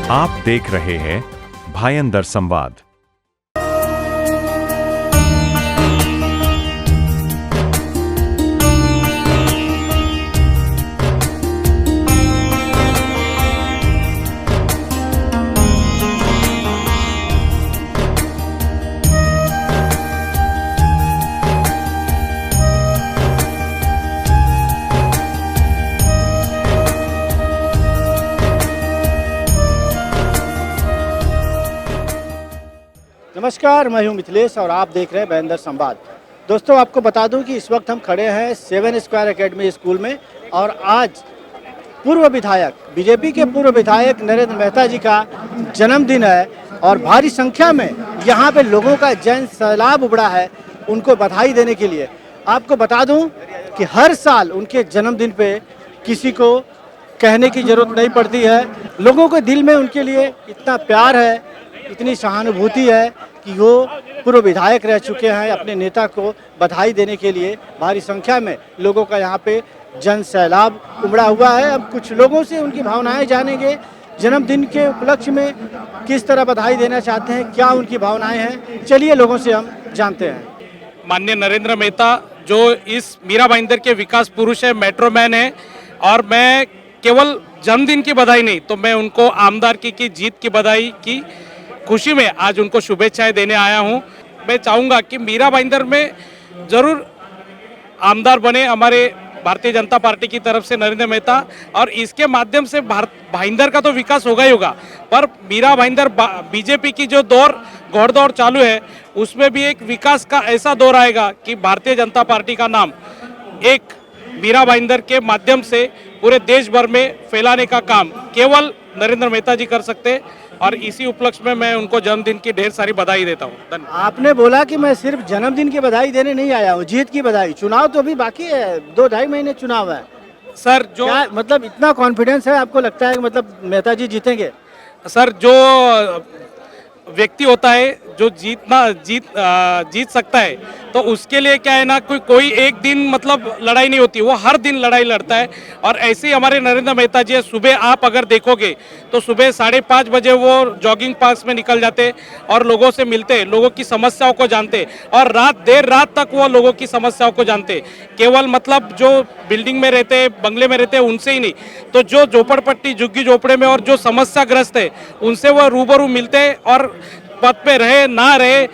आप देख रहे हैं भायंदर संवाद। नमस्कार, मैं हूं मिथिलेश और आप देख रहे हैं भायंदर संवाद। दोस्तों, आपको बता दूं कि इस वक्त हम खड़े हैं 7 स्क्वायर एकेडमी स्कूल में और आज पूर्व विधायक बीजेपी के पूर्व विधायक नरेंद्र मेहता जी का जन्मदिन है और भारी संख्या में यहां पे लोगों का जन सैलाब उमड़ा है उनको बधाई देने के लिए। आपको बता दूं कि हर साल उनके जन्मदिन पे किसी को कहने की ज़रूरत नहीं पड़ती है। लोगों के दिल में उनके लिए इतना प्यार है, इतनी सहानुभूति है कि वो पूर्व विधायक रह चुके हैं। अपने नेता को बधाई देने के लिए भारी संख्या में लोगों का यहाँ पे जन सैलाब उमड़ा हुआ है। अब कुछ लोगों से उनकी भावनाएं जानेंगे, जन्मदिन के उपलक्ष्य में किस तरह बधाई देना चाहते हैं, क्या उनकी भावनाएं हैं। चलिए लोगों से हम जानते हैं। माननीय नरेंद्र मेहता जो इस मीरा भाईंदर के विकास पुरुष है, मेट्रो मैन है, और मैं केवल जन्मदिन की बधाई नहीं तो मैं उनको आमदार की जीत की बधाई की खुशी में आज उनको शुभेच्छाएं देने आया हूं। मैं चाहूँगा कि मीरा भाईंदर में ज़रूर आमदार बने हमारे भारतीय जनता पार्टी की तरफ से नरेंद्र मेहता, और इसके माध्यम से भाईंदर का तो विकास होगा ही होगा, पर मीरा भाईंदर बीजेपी की जो घोड़दौड़ चालू है उसमें भी एक विकास का ऐसा दौर आएगा कि भारतीय जनता पार्टी का नाम एक मीरा भाईंदर के माध्यम से पूरे देश भर में फैलाने का काम केवल नरेंद्र मेहता जी कर सकते, और इसी उपलक्ष्य में मैं उनको जन्मदिन की ढेर सारी बधाई देता हूँ। धन्यवाद। आपने बोला कि मैं सिर्फ जन्मदिन की बधाई देने नहीं आया हूँ, जीत की बधाई। चुनाव तो अभी बाकी है, 2-2.5 महीने चुनाव है सर। जो क्या मतलब इतना कॉन्फिडेंस है आपको, लगता है कि मतलब मेहता जी जीतेंगे? सर, जो व्यक्ति होता है जो जीत सकता है तो उसके लिए क्या है ना, कोई एक दिन मतलब लड़ाई नहीं होती, वो हर दिन लड़ाई लड़ता है। और ऐसे ही हमारे नरेंद्र मेहता जी सुबह आप अगर देखोगे तो सुबह 5:30 बजे वो जॉगिंग पार्क में निकल जाते और लोगों से मिलते, लोगों की समस्याओं को जानते, और देर रात तक वो लोगों की समस्याओं को जानते। केवल मतलब जो बिल्डिंग में रहते, बंगले में रहते, उनसे ही नहीं, तो जो झोपड़पट्टी झुग्गी झोपड़े में और जो समस्याग्रस्त है उनसे वो रूबरू मिलते, और पद पे रहे ना रहे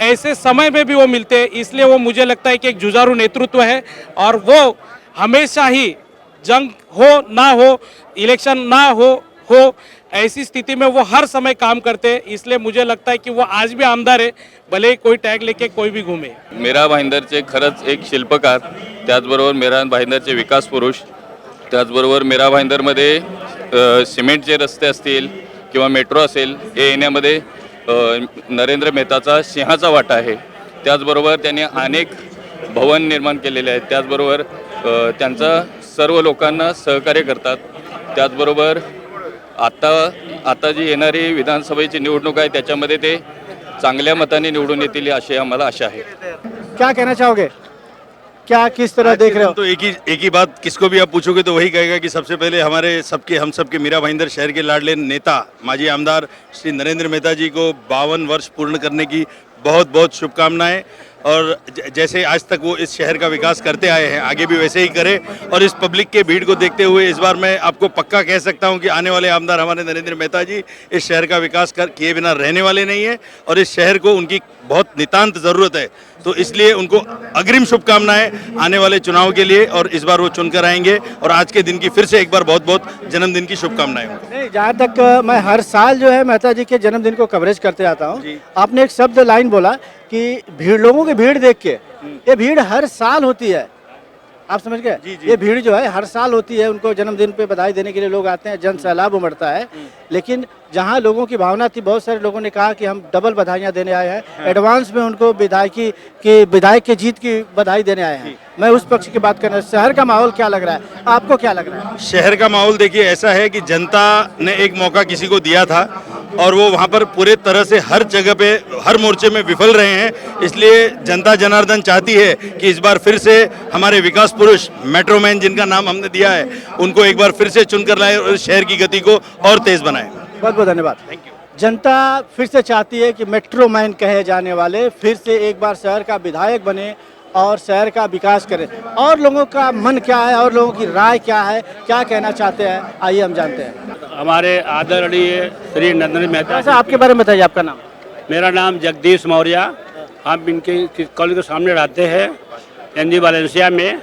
ऐसे समय में भी वो मिलते। इसलिए वो मुझे लगता है कि एक जुझारू नेतृत्व है, और वो हमेशा ही जंग हो ना हो, इलेक्शन ना हो ऐसी स्थिति में वो हर समय काम करते। इसलिए मुझे लगता है कि वो आज भी आमदार है, भले कोई टॅग लेके कोई भी घुमे। मीरा भाईंदरचे खरंच एक शिल्पकार, त्याचबरोबर मीरा भाईंदरचे विकास पुरुष, त्याचबरोबर मीरा भाईंदरमध्ये सिमेंटचे रस्ते असतील किंवा मेट्रो असेल, हे येण्यामध्ये नरेंद्र मेहताचा सिंहाचा वाटा आहे। त्याचबरोबर त्यांनी अनेक भवन निर्माण केलेले आहेत, त्याचबरोबर त्यांचा सर्व लोकांना सहकार्य करतात। त्याचबरोबर आता जी येणारी विधानसभेची निवडणूक आहे त्याच्यामध्ये ते चांगल्या मताने निवडून येतील अशी आम्हाला आशा आहे। क्या कहना चाहोगे, क्या किस तरह देख रहे हो? तो एक ही बात, किसको भी आप पूछोगे तो वही कहेगा कि सबसे पहले हम सबके मीरा भाईंदर शहर के लाडले नेता माजी आमदार श्री नरेंद्र मेहता जी को 52 वर्ष पूर्ण करने की बहुत बहुत शुभकामनाएं। और जैसे आज तक वो इस शहर का विकास करते आए हैं, आगे भी वैसे ही करें। और इस पब्लिक के भीड़ को देखते हुए इस बार मैं आपको पक्का कह सकता हूं कि आने वाले आमदार हमारे नरेंद्र मेहता जी इस शहर का विकास किए बिना रहने वाले नहीं है, और इस शहर को उनकी बहुत नितांत ज़रूरत है। तो इसलिए उनको अग्रिम शुभकामनाएं आने वाले चुनाव के लिए, और इस बार वो चुनकर आएंगे। और आज के दिन की फिर से एक बार बहुत बहुत जन्मदिन की शुभकामनाएं। नहीं, जहाँ तक मैं हर साल जो है मेहता जी के जन्मदिन को कवरेज करते आता हूँ। आपने एक शब्द लाइन बोला कि भीड़, लोगों की भीड़ देख के, ये भीड़ हर साल होती है, आप समझ गए? ये भीड़ जो है हर साल होती है, उनको जन्मदिन पे बधाई देने के लिए लोग आते हैं, जन सैलाब उमड़ता है। लेकिन जहाँ लोगों की भावना थी, बहुत सारे लोगों ने कहा कि हम डबल बधाइयाँ देने आए हैं, एडवांस में उनको विधायक के जीत की बधाई देने आए हैं। मैं उस पक्ष की बात कर रहा हूँ। शहर का माहौल क्या लग रहा है आपको, क्या लग रहा है? शहर का माहौल देखिए ऐसा है कि जनता ने एक मौका किसी को दिया था और वो वहाँ पर पूरे तरह से हर जगह पे हर मोर्चे में विफल रहे हैं। इसलिए जनता जनार्दन चाहती है कि इस बार फिर से हमारे विकास पुरुष मेट्रो मैन जिनका नाम हमने दिया है उनको एक बार फिर से चुनकर लाए और शहर की गति को और तेज बनाए। बहुत बहुत धन्यवाद। Thank you. जनता फिर से चाहती है कि मेट्रो मैन कहे जाने वाले फिर से एक बार शहर का विधायक बने और शहर का विकास करें। और लोगों का मन क्या है और लोगों की राय क्या है, क्या कहना चाहते हैं, आइए हम जानते हैं। हमारे आदरणीय श्री नरेंद्र मेहता ऐसा आपके बारे में बताइए, आपका नाम? मेरा नाम जगदीश मौर्य। हम इनके कॉलेज के सामने रहते हैं एनजी वालेंसिया में,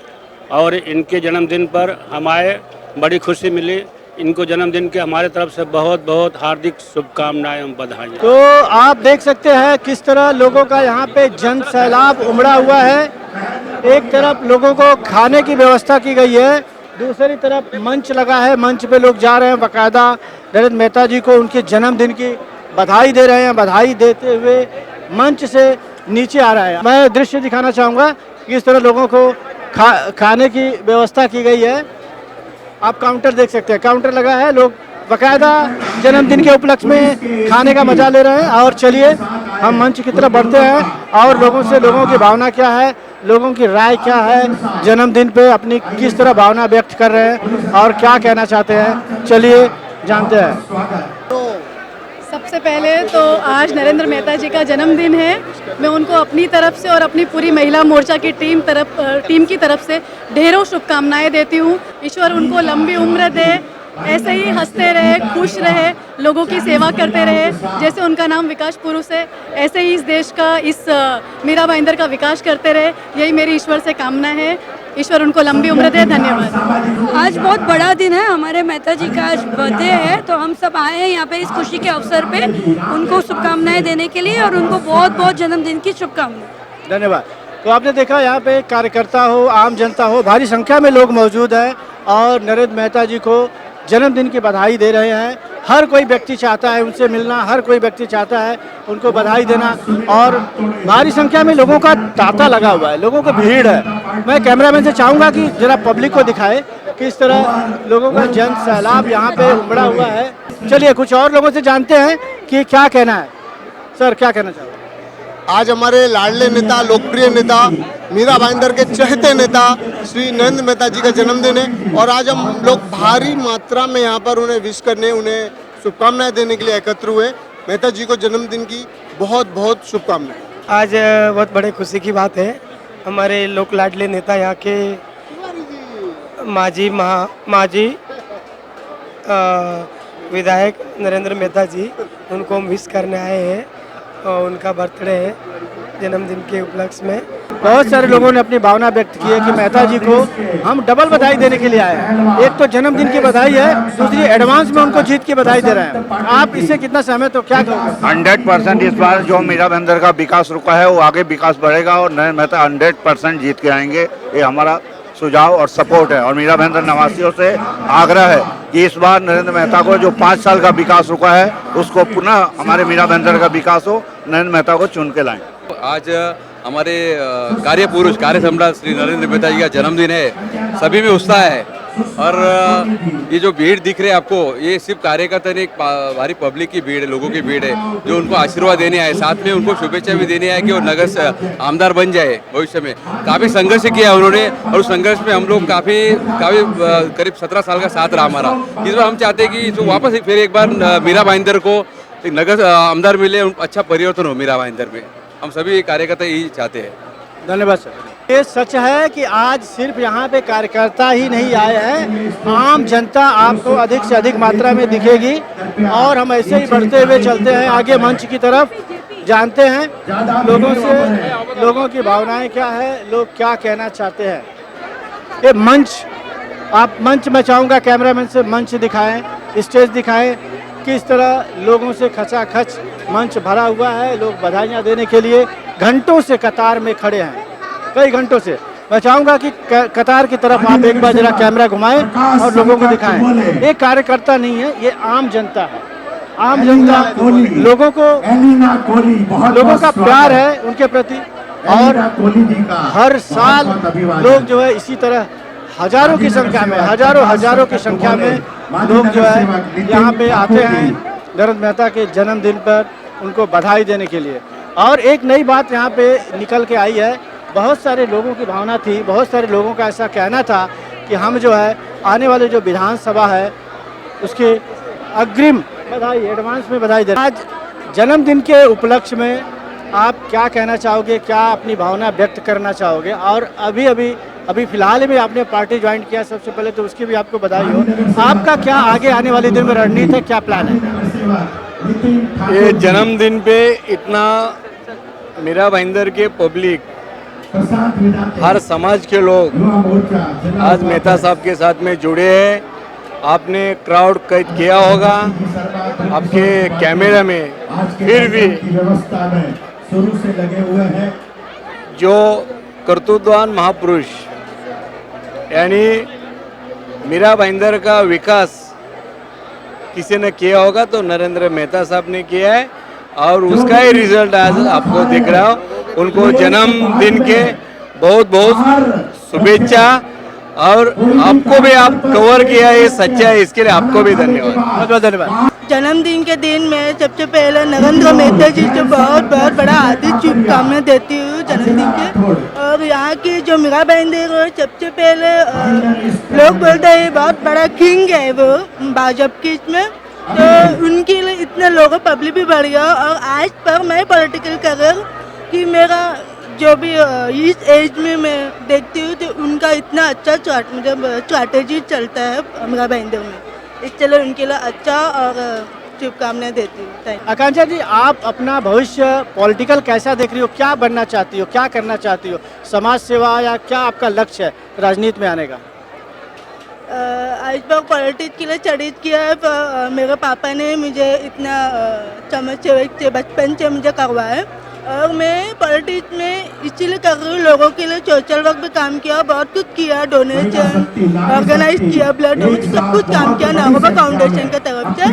और इनके जन्मदिन पर हमारे बड़ी खुशी मिली। इनको जन्मदिन के हमारे तरफ से बहुत बहुत हार्दिक शुभकामनाएं एवं बधाई। तो आप देख सकते हैं किस तरह लोगों का यहाँ पे जन सैलाब उमड़ा हुआ है। एक तरफ लोगों को खाने की व्यवस्था की गई है, दूसरी तरफ मंच लगा है, मंच पे लोग जा रहे हैं, बाकायदा नरेंद्र मेहता जी को उनके जन्मदिन की बधाई दे रहे हैं। बधाई देते हुए मंच से नीचे आ रहा है। मैं दृश्य दिखाना चाहूँगा कि इस तरह लोगों को खाने की व्यवस्था की गई है। आप काउंटर देख सकते हैं, काउंटर लगा है, लोग बाकायदा जन्मदिन के उपलक्ष्य में खाने का मजा ले रहे हैं। और चलिए हम मंच की तरफ बढ़ते हैं और लोगों से, लोगों की भावना क्या है, लोगों की राय क्या है, जन्मदिन पे अपनी किस तरह भावना व्यक्त कर रहे हैं और क्या कहना चाहते हैं, चलिए जानते हैं। सबसे पहले तो आज नरेंद्र मेहता जी का जन्मदिन है। मैं उनको अपनी तरफ से और अपनी पूरी महिला मोर्चा की टीम की तरफ से ढेरों शुभकामनाएं देती हूँ। ईश्वर उनको लंबी उम्र दे, ऐसे ही हंसते रहे, खुश रहे, लोगों की सेवा करते रहे। जैसे उनका नाम विकास पुरुष है, ऐसे ही इस देश का, इस मीरा भाईंदर का विकास करते रहे, यही मेरी ईश्वर से कामना है। ईश्वर उनको लंबी उम्र दे। धन्यवाद। आज बहुत बड़ा दिन है, हमारे मेहता जी का आज बर्थडे है, तो हम सब आए हैं यहाँ पे इस खुशी के अवसर पे उनको शुभकामनाएं देने के लिए और उनको बहुत बहुत जन्मदिन की शुभकामनाएं। धन्यवाद। तो आपने देखा यहाँ पे कार्यकर्ता हो, आम जनता हो, भारी संख्या में लोग मौजूद हैं और नरेंद्र मेहता जी को जन्मदिन की बधाई दे रहे हैं। हर कोई व्यक्ति चाहता है उनसे मिलना, हर कोई व्यक्ति चाहता है उनको बधाई देना और भारी संख्या में लोगों का तांता लगा हुआ है, लोगों की भीड़ है। मैं कैमरामैन से चाहूँगा कि जरा पब्लिक को दिखाए किस तरह लोगों का जन सैलाब यहाँ पे उमड़ा हुआ है। चलिए कुछ और लोगों से जानते हैं कि क्या कहना है। सर, क्या कहना चाहोगे? आज हमारे लाडले नेता, लोकप्रिय नेता, मीरा भाईंदर के चहेते नेता श्री नरेंद्र मेहता जी का जन्मदिन है और आज हम लोग भारी मात्रा में यहाँ पर उन्हें विश करने, उन्हें शुभकामनाएं देने के लिए एकत्र हुए। मेहता जी को जन्मदिन की बहुत बहुत शुभकामनाएं। आज बहुत बड़े खुशी की बात है। हमारे लोक लाडले नेता यहाँ के माजी विधायक नरेंद्र मेहता जी, उनको हम विश करने आए हैं और उनका बर्थडे है जन्मदिन के उपलक्ष्य में। बहुत सारे लोगों ने अपनी भावना व्यक्त की है कि मेहता जी को हम डबल बधाई देने के लिए आए हैं। एक तो जन्मदिन की बधाई है, दूसरी एडवांस में उनको जीत की बधाई दे रहे हैं। आप इससे कितना सहमत हो, क्या कहोगे? 100% इस बार जो मीरा भाईंदर का विकास रुका है वो आगे विकास बढ़ेगा और नरेंद्र मेहता 100% जीत के आएंगे। ये हमारा सुझाव और सपोर्ट है और मीरा भाईंदर निवासियों से आग्रह है कि इस बार नरेंद्र मेहता को जो 5 साल का विकास रुका है उसको पुनः हमारे मीरा भाईंदर का विकास हो, नरेंद्र मेहता को चुन के लाएं। आज हमारे कार्य पुरुष, कार्य सम्राट श्री नरेंद्र मेहता जी का जन्मदिन है। सभी में उत्साह है और ये जो भीड़ दिख रही है आपको, ये सिर्फ कार्यकर्ता नहीं, एक भारी पब्लिक की भीड़ है, लोगों की भीड़ है जो उनको आशीर्वाद देने आए, साथ में उनको शुभेच्छा भी देने आए कि वो नगर से आमदार बन जाए भविष्य में। काफ़ी संघर्ष किया उन्होंने और उस संघर्ष में हम लोग काफ़ी करीब 17 साल का साथ रहा हमारा। इस बार हम चाहते हैं कि जो वापस फिर एक बार मीरा भाईंदर को एक नगर आमदार मिले, अच्छा परिवर्तन हो मीरा भाईंदर में। हम सभी कार्यकर्ता यही चाहते हैं। धन्यवाद सर। ये सच है कि आज सिर्फ यहाँ पे कार्यकर्ता ही नहीं आए हैं, आम जनता आपको अधिक से अधिक मात्रा में दिखेगी और हम ऐसे ही बढ़ते हुए चलते हैं आगे मंच की तरफ, जानते हैं लोगों से, लोगों की भावनाएं क्या है, लोग क्या कहना चाहते हैं। ये मंच, आप मंच, मैं चाहूँगा कैमरामैन से मंच दिखाएं, स्टेज दिखाएं, किस तरह लोगों से खचाखच मंच भरा हुआ है। लोग बधाइयाँ देने के लिए घंटों से कतार में खड़े हैं, कई घंटों से। मैं चाहूँगा कि कतार की तरफ आप एक बार जरा कैमरा घुमाएं और लोगों को दिखाएं। ये कार्यकर्ता नहीं है, ये आम जनता है। आम जनता लोगों का प्यार है उनके प्रति और हर साल लोग जो है इसी तरह हजारों की संख्या में, हजारों की संख्या में लोग जो है यहाँ पे आते हैं नरेंद्र मेहता के जन्मदिन पर उनको बधाई देने के लिए। और एक नई बात यहाँ पे निकल के आई है, बहुत सारे लोगों की भावना थी, बहुत सारे लोगों का ऐसा कहना था कि हम जो है आने वाले जो विधानसभा है उसके अग्रिम बधाई, एडवांस में बधाई दे रहे हैं। आज जन्मदिन के उपलक्ष्य में आप क्या कहना चाहोगे, क्या अपनी भावना व्यक्त करना चाहोगे? और अभी फिलहाल में आपने पार्टी ज्वाइन किया, सबसे पहले तो उसकी भी आपको बधाई हो। आपका क्या आगे आने वाले दिन में रणनीति है, क्या प्लान है? ये जन्मदिन पे इतना मीरा भाईंदर के पब्लिक, हर समाज के लोग आज मेहता साहब के साथ में जुड़े हैं। आपने क्राउड कैद किया होगा आपके कैमरा में, फिर भी जो कर्तृत्ववान महापुरुष यानी मीरा भाईंदर का विकास किसी ने किया होगा तो नरेंद्र मेहता साहब ने किया है, और उसका ही रिजल्ट आज आपको दिख रहा हो। उनको जन्मदिन के बहुत बहुत शुभेच्छा, और आपको भी आप कवर किया ये सच्चा है, इसके लिए आपको भी धन्यवाद। बहुत बहुत धन्यवाद। जन्मदिन के दिन मैं सबसे पहले नरेंद्र मेहता जी से बहुत बहुत बड़ा हार्दिक शुभकामनाएं देती हूँ जन्मदिन के। और यहाँ की जो मीरा भाईंदर सबसे पहले लोग बोलते हैं बहुत बड़ा किंग है वो भाजपा की, इसमें तो उनके लिए इतने लोगों पब्लिक भी बढ़ गया। और आज पर मैं पॉलिटिकल करियर कि मेरा जो भी इस एज में मैं देखती हूँ तो उनका इतना अच्छा स्ट्रैटेजी चलता है मीरा भाईंदर में, इसलिए उनके लिए अच्छा और शुभकामनाएं देती हूँ। Thank you. आकांक्षा जी, आप अपना भविष्य पॉलिटिकल कैसा देख रही हो, क्या बनना चाहती हो, क्या करना चाहती हो, समाज सेवा या क्या आपका लक्ष्य है राजनीति में आने का? आज तक पॉलिटिक्स के लिए स्टडीज किया है, पर मेरे पापा ने मुझे इतना समाज सेवक से बचपन से मुझे करवाया है, और मैं पॉलिटिक्स में इसीलिए कर रही हूँ। लोगों के लिए सोशल वर्क में काम किया, बहुत कुछ किया, डोनेशन ऑर्गेनाइज किया, ब्लड डोनेशन सब कुछ काम किया नागोबा फाउंडेशन की तरफ से।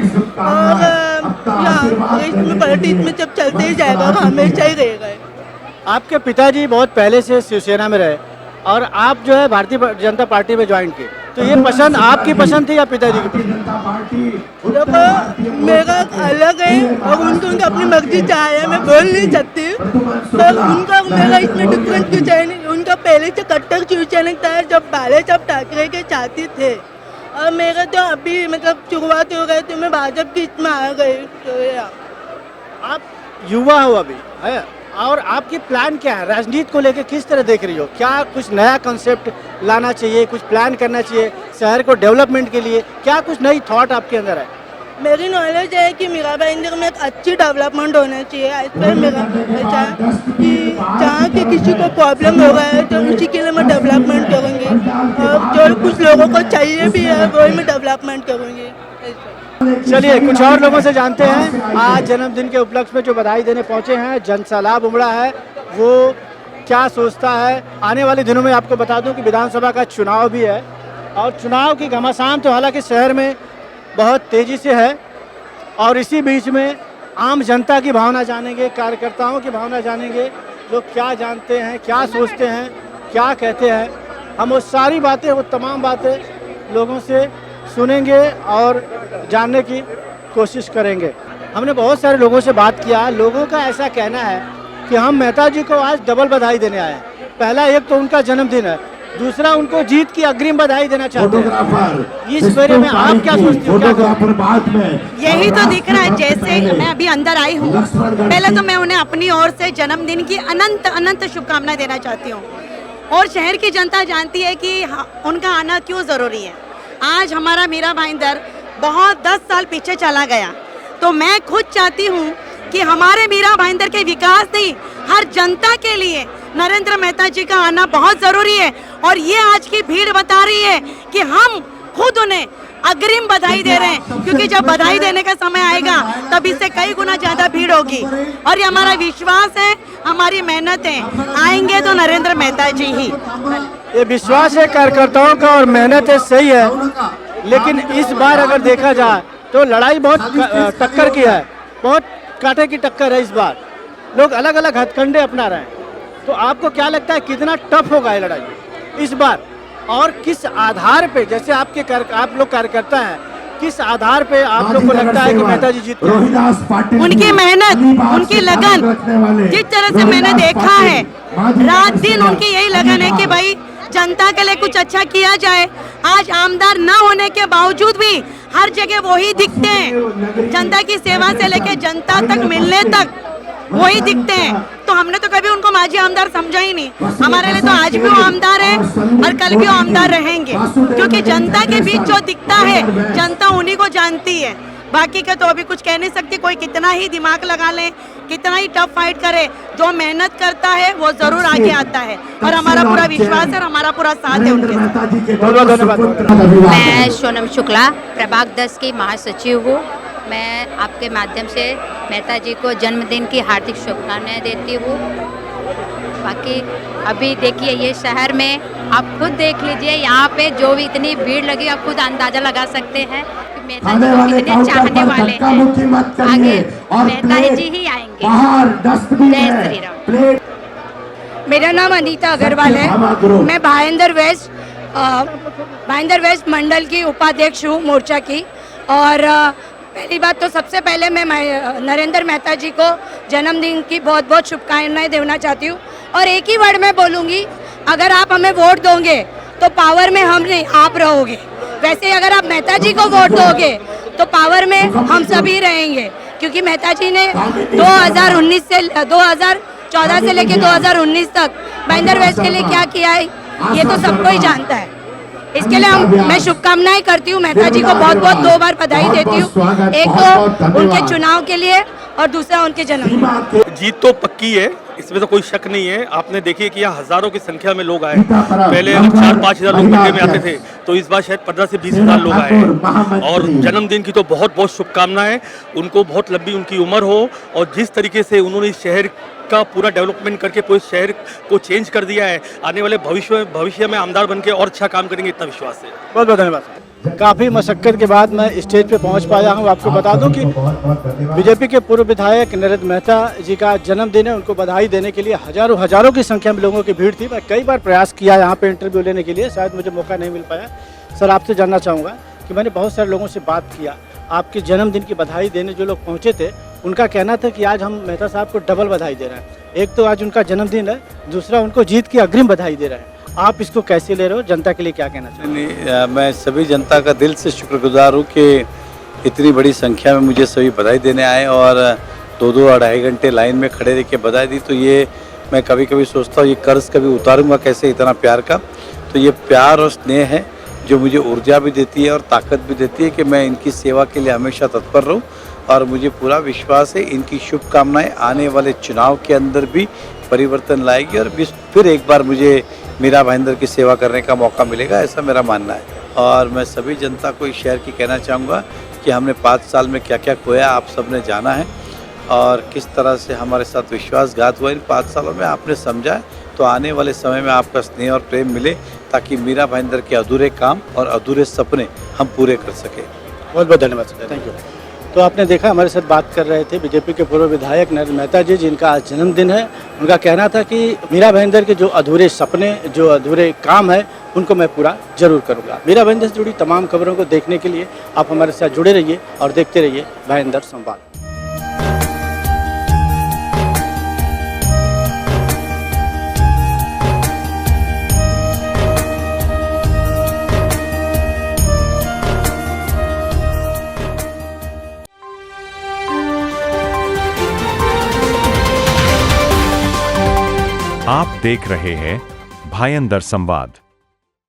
और इसमें पॉलिटिक्स में सब चलते ही जाएगा और हमेशा ही रहेगा। आपके पिताजी बहुत पहले से शिवसेना में रहे और आप जो है भारतीय जनता पार्टी में ज्वाइन किए, तो ये पसंद आपकी पसंद थी या पिताजी की पसंद? देखो मेरा अलग है और उनको उनकी अपनी मर्जी चाहे, मैं बोल नहीं सकती, पर उनका मेरा इसमें डिफरेंस कुछ है नहीं। उनका पहले से कट्टर शिवसेना था जब बाले साहब ठाकरे के साथी थे, और मेरा तो अभी मतलब शुरुआत हो गई तो मैं भाजपा की इसमें आ गई। तो आप युवा हो अभी है, और आपकी प्लान क्या है राजनीति को लेकर, किस तरह देख रही हो? क्या कुछ नया कॉन्सेप्ट लाना चाहिए, कुछ प्लान करना चाहिए शहर को डेवलपमेंट के लिए, क्या कुछ नई थॉट आपके अंदर है? मेरी नॉलेज है कि मीरा भाईंदर में एक अच्छी डेवलपमेंट होना चाहिए। इस पर मेरा कि जहाँ के किसी को प्रॉब्लम हो रहा है तो उसी के लिए मैं डेवलपमेंट करूँगी, और जो कुछ लोगों को चाहिए भी है वही मैं डेवलपमेंट करूँगी। चलिए कुछ और लोगों से जानते हैं। आज जन्मदिन के उपलक्ष्य में जो बधाई देने पहुंचे हैं, जनसैलाब उमड़ा है, वो क्या सोचता है? आने वाले दिनों में आपको बता दूं कि विधानसभा का चुनाव भी है, और चुनाव की घमासान तो हालांकि शहर में बहुत तेज़ी से है, और इसी बीच में आम जनता की भावना जानेंगे, कार्यकर्ताओं की भावना जानेंगे, लोग क्या जानते हैं, क्या सोचते हैं, क्या कहते हैं। हम वो सारी बातें, वो तमाम बातें लोगों से सुनेंगे और जानने की कोशिश करेंगे। हमने बहुत सारे लोगों से बात किया, लोगों का ऐसा कहना है कि हम मेहता जी को आज डबल बधाई देने आए हैं। पहला एक तो उनका जन्मदिन है, दूसरा उनको जीत की अग्रिम बधाई देना चाहते हैं। इस बारे में आप क्या सोचती हो? यही तो दिख रहा है। जैसे मैं अभी अंदर आई हूँ, पहले तो मैं उन्हें अपनी ओर से जन्मदिन की अनंत अनंत शुभकामनाएं देना चाहती हूँ, और शहर की जनता जानती है कि उनका आना क्यों ज़रूरी है। आज हमारा मीरा भाईंदर बहुत 10 साल पीछे चला गया, तो मैं खुद चाहती हूँ कि हमारे मीरा भाईंदर के विकास नहीं, हर जनता के लिए नरेंद्र मेहता जी का आना बहुत ज़रूरी है। और ये आज की भीड़ बता रही है कि हम खुद उन्हें अग्रिम बधाई दे रहे हैं, क्योंकि जब बधाई देने का समय आएगा तब इससे कई गुना ज़्यादा भीड़ होगी। और ये हमारा विश्वास है, हमारी मेहनत है, आएंगे तो नरेंद्र मेहता जी ही। ये विश्वास है कार्यकर्ताओं का और मेहनत है, सही है, लेकिन इस बार अगर देखा जाए तो लड़ाई बहुत टक्कर की है, बहुत कांटे की टक्कर है। इस बार लोग अलग अलग हथकंडे अपना रहे हैं, तो आपको क्या लगता है कितना टफ होगा ये लड़ाई इस बार, और किस आधार पे, जैसे आप लोग कार्यकर्ता हैं, किस आधार पे आप लोग को लगता है कि मेहता जी जीत? उनकी मेहनत, उनकी लगन, जिस तरह से मैंने देखा है रात दिन उनकी यही लगन है कि भाई जनता के लिए कुछ अच्छा किया जाए। आज आमदार न होने के बावजूद भी हर जगह वही दिखते हैं, जनता की सेवा से लेके जनता तक मिलने तक वही दिखते हैं। तो हमने तो कभी उनको माजी आमदार समझा ही नहीं। हमारे लिए तो आज भी वो आमदार है और कल भी वो आमदार रहेंगे, क्योंकि जनता के बीच जो दिखता है जनता उन्हीं को जानती है। बाकी का तो अभी कुछ कह नहीं सकती। कोई कितना ही दिमाग लगा ले, कितना ही टफ फाइट करे, जो मेहनत करता है वो जरूर आगे आता है और हमारा पूरा विश्वास है और हमारा पूरा साथ है उनके साथ। मैं सोनम शुक्ला प्रभाग 10 की महासचिव हूँ। मैं आपके माध्यम से मेहता जी को जन्मदिन की हार्दिक शुभकामनाएं देती हूँ। बाकी अभी देखिए ये शहर में आप खुद देख लीजिए, यहाँ पे जो भी इतनी भीड़ लगी आप खुद अंदाजा लगा सकते हैं कि मेहता जी को कितने चाहने वाले हैं। आगे मेहता जी ही आएंगे। जय श्री राम। मेरा नाम अनीता अग्रवाल है। मैं भाईंदर वेस्ट मंडल की उपाध्यक्ष हूँ मोर्चा की। और पहली बात तो सबसे पहले मैं नरेंद्र मेहता जी को जन्मदिन की बहुत बहुत शुभकामनाएं देना चाहती हूँ। और एक ही वर्ड में बोलूँगी, अगर आप हमें वोट दोगे तो पावर में हम नहीं आप रहोगे। वैसे अगर आप मेहता जी को वोट दोगे तो पावर में हम सभी रहेंगे, क्योंकि मेहता जी ने 2014 से लेकर 2019 तक भाईंदर वेस्ट के लिए क्या किया है ये तो सबको ही जानता है। इसके लिए मैं शुभकामनाएं करती हूँ मेहता जी को, बहुत बहुत 2 बार बधाई देती हूँ। एक तो उनके चुनाव के लिए और दूसरा उनके जन्मदिन। जीत तो पक्की है, इसमें तो कोई शक नहीं है। आपने देखिए कि यहाँ हजारों की संख्या में लोग आए। पहले 4-5 हज़ार लोग मंदिर में आते थे, तो इस बार शायद 15 से 20 हज़ार लोग आए हैं। और जन्मदिन की तो बहुत बहुत शुभकामनाएं। उनको बहुत लंबी उनकी उम्र हो और जिस तरीके से उन्होंने इस शहर का पूरा डेवलपमेंट करके पूरे शहर को चेंज कर दिया है, आने वाले भविष्य में आमदार बनके और अच्छा काम करेंगे, इतना विश्वास है। बहुत बहुत धन्यवाद। काफ़ी मशक्क़त के बाद मैं स्टेज पे पहुंच पाया हूं। आपको बता दूं कि बीजेपी के पूर्व विधायक नरेंद्र मेहता जी का जन्मदिन है। उनको बधाई देने के लिए हजारों की संख्या में लोगों की भीड़ थी। मैं कई बार प्रयास किया यहाँ पे इंटरव्यू लेने के लिए, शायद मुझे मौका नहीं मिल पाया। सर, आपसे जानना चाहूँगा कि मैंने बहुत सारे लोगों से बात किया, आपके जन्मदिन की बधाई देने जो लोग पहुँचे थे उनका कहना था कि आज हम मेहता साहब को डबल बधाई दे रहे हैं। एक तो आज उनका जन्मदिन है, दूसरा उनको जीत की अग्रिम बधाई दे रहे हैं। आप इसको कैसे ले रहे हो, जनता के लिए क्या कहना चाहिए? नहीं, मैं सभी जनता का दिल से शुक्रगुजार हूँ कि इतनी बड़ी संख्या में मुझे सभी बधाई देने आए और 2-2 अढ़ाई घंटे लाइन में खड़े रह के बधाई दी। तो ये मैं कभी कभी सोचता हूँ ये कर्ज कभी उतारूँगा कैसे इतना प्यार का। तो ये प्यार और स्नेह है जो मुझे ऊर्जा भी देती है और ताकत भी देती है कि मैं इनकी सेवा के लिए हमेशा तत्पर रहूँ। और मुझे पूरा विश्वास है इनकी शुभकामनाएं आने वाले चुनाव के अंदर भी परिवर्तन लाएगी और फिर एक बार मुझे मीरा भाईंदर की सेवा करने का मौका मिलेगा, ऐसा मेरा मानना है। और मैं सभी जनता को इस शहर की कहना चाहूँगा कि हमने 5 साल में क्या क्या खोया आप सब ने जाना है और किस तरह से हमारे साथ विश्वासघात हुआ इन 5 सालों में आपने समझा है। तो आने वाले समय में आपका स्नेह और प्रेम मिले ताकि मीरा भाईंदर के अधूरे काम और अधूरे सपने हम पूरे कर सकें। बहुत बहुत धन्यवाद सर, थैंक यू। तो आपने देखा हमारे साथ बात कर रहे थे बीजेपी के पूर्व विधायक नरेंद्र मेहता जी, जिनका आज जन्मदिन है। उनका कहना था कि मीरा भाईंदर के जो अधूरे सपने, जो अधूरे काम है, उनको मैं पूरा जरूर करूंगा। मीरा भाईंदर से जुड़ी तमाम खबरों को देखने के लिए आप हमारे साथ जुड़े रहिए और देखते रहिए भाईंदर संवाद। आप देख रहे हैं भाईंदर संवाद।